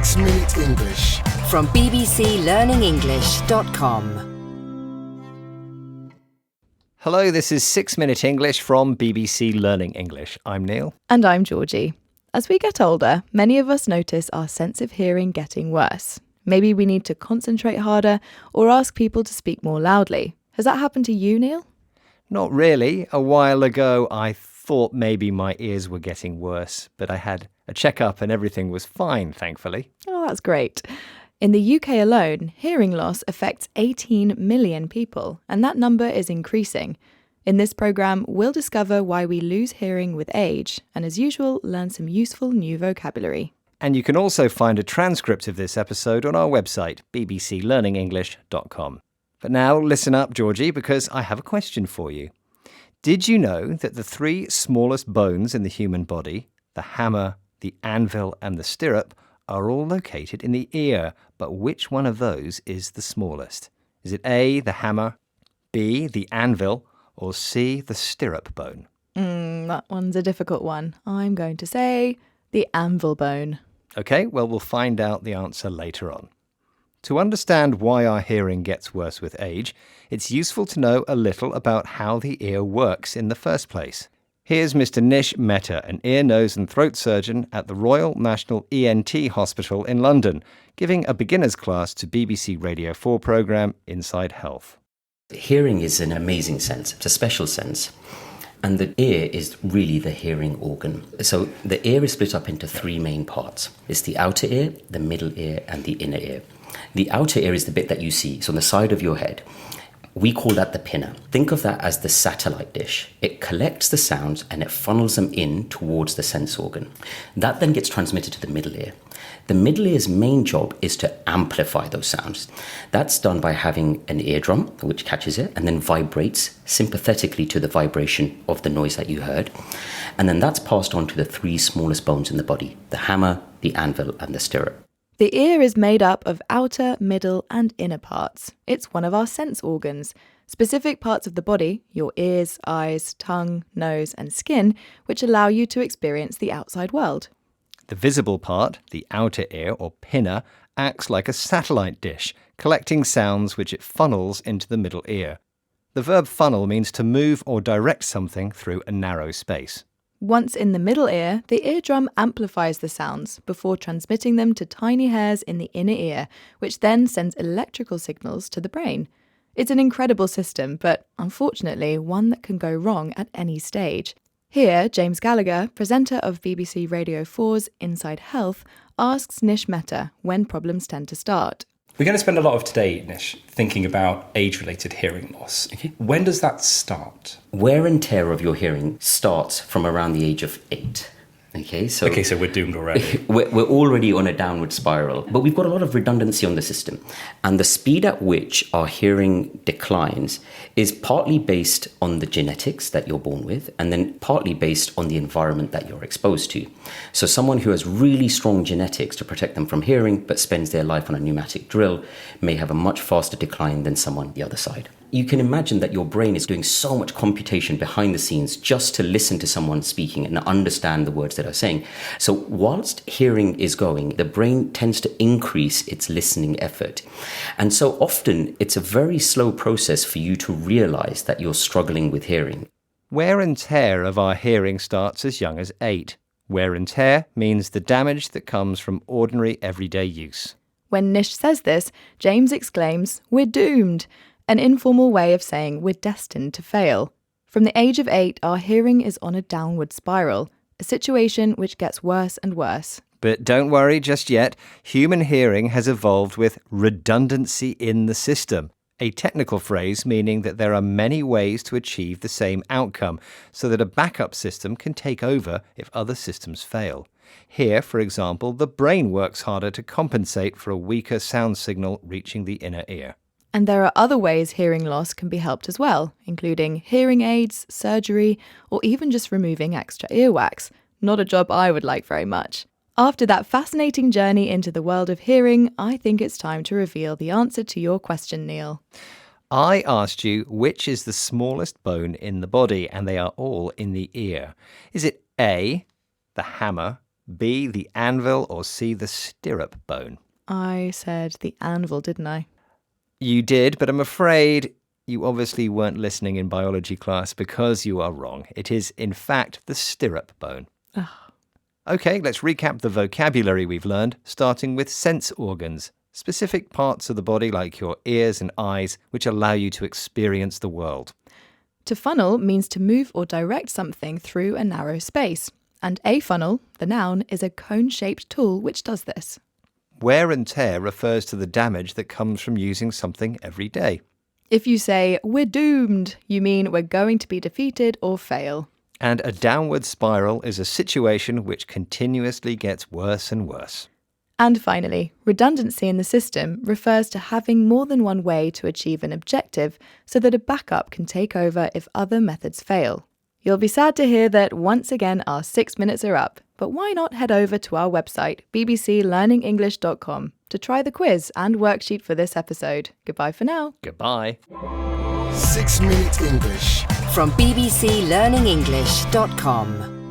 6 Minute English from bbclearningenglish.com. Hello, this is 6 Minute English from BBC Learning English. I'm Neil. And I'm Georgie. As we get older, many of us notice our sense of hearing getting worse. Maybe we need to concentrate harder or ask people to speak more loudly. Has that happened to you, Neil? Not really. A while ago, I thought maybe my ears were getting worse, but I had a checkup and everything was fine, thankfully. Oh, that's great. In the UK alone, hearing loss affects 18 million people, and that number is increasing. In this programme, we'll discover why we lose hearing with age, and as usual, learn some useful new vocabulary. And you can also find a transcript of this episode on our website, bbclearningenglish.com. But now listen up, Georgie, because I have a question for you. Did you know that the three smallest bones in the human body, the hammer, the anvil and the stirrup, are all located in the ear, but which one of those is the smallest? Is it A, the hammer, B, the anvil, or C, the stirrup bone? That one's a difficult one. I'm going to say the anvil bone. OK, well, we'll find out the answer later on. To understand why our hearing gets worse with age, it's useful to know a little about how the ear works in the first place. Here's Mr. Nish Mehta, an ear, nose and throat surgeon at the Royal National ENT Hospital in London, giving a beginner's class to BBC Radio 4 programme Inside Health. Hearing is an amazing sense. It's a special sense. And the ear is really the hearing organ. So the ear is split up into three main parts. It's the outer ear, the middle ear, and the inner ear. The outer ear is the bit that you see, so on the side of your head. We call that the pinna. Think of that as the satellite dish. It collects the sounds and it funnels them in towards the sense organ. That then gets transmitted to the middle ear. The middle ear's main job is to amplify those sounds. That's done by having an eardrum, which catches it, and then vibrates sympathetically to the vibration of the noise that you heard. And then that's passed on to the three smallest bones in the body, the hammer, the anvil, and the stirrup. The ear is made up of outer, middle and inner parts. It's one of our sense organs. Specific parts of the body, your ears, eyes, tongue, nose and skin, which allow you to experience the outside world. The visible part, the outer ear or pinna, acts like a satellite dish, collecting sounds which it funnels into the middle ear. The verb funnel means to move or direct something through a narrow space. Once in the middle ear, the eardrum amplifies the sounds before transmitting them to tiny hairs in the inner ear, which then sends electrical signals to the brain. It's an incredible system, but unfortunately one that can go wrong at any stage. Here, James Gallagher, presenter of BBC Radio 4's Inside Health, asks Nish Mehta when problems tend to start. We're going to spend a lot of today, Nish, thinking about age-related hearing loss. Okay. When does that start? Wear and tear of your hearing starts from around the age of 8. Okay, so we're doomed already. We're already on a downward spiral, but we've got a lot of redundancy on the system. And the speed at which our hearing declines is partly based on the genetics that you're born with, and then partly based on the environment that you're exposed to. So someone who has really strong genetics to protect them from hearing, but spends their life on a pneumatic drill, may have a much faster decline than someone on the other side. You can imagine that your brain is doing so much computation behind the scenes just to listen to someone speaking and understand the words that are saying. So whilst hearing is going, the brain tends to increase its listening effort. And so often it's a very slow process for you to realize that you're struggling with hearing. Wear and tear of our hearing starts as young as 8. Wear and tear means the damage that comes from ordinary everyday use. When Nish says this, James exclaims, "We're doomed!" An informal way of saying we're destined to fail. From the age of 8, our hearing is on a downward spiral, a situation which gets worse and worse. But don't worry just yet. Human hearing has evolved with redundancy in the system, a technical phrase meaning that there are many ways to achieve the same outcome, so that a backup system can take over if other systems fail. Here, for example, the brain works harder to compensate for a weaker sound signal reaching the inner ear. And there are other ways hearing loss can be helped as well, including hearing aids, surgery, or even just removing extra earwax. Not a job I would like very much. After that fascinating journey into the world of hearing, I think it's time to reveal the answer to your question, Neil. I asked you which is the smallest bone in the body, and they are all in the ear. Is it A, the hammer, B, the anvil, or C, the stirrup bone? I said the anvil, didn't I? You did, but I'm afraid you obviously weren't listening in biology class because you are wrong. It is, in fact, the stirrup bone. Okay, let's recap the vocabulary we've learned, starting with sense organs, specific parts of the body like your ears and eyes, which allow you to experience the world. To funnel means to move or direct something through a narrow space. And a funnel, the noun, is a cone-shaped tool which does this. Wear and tear refers to the damage that comes from using something every day. If you say, we're doomed, you mean we're going to be defeated or fail. And a downward spiral is a situation which continuously gets worse and worse. And finally, redundancy in the system refers to having more than one way to achieve an objective so that a backup can take over if other methods fail. You'll be sad to hear that once again our 6 minutes are up, but why not head over to our website, bbclearningenglish.com, to try the quiz and worksheet for this episode. Goodbye for now. Goodbye. 6 Minute English. From bbclearningenglish.com.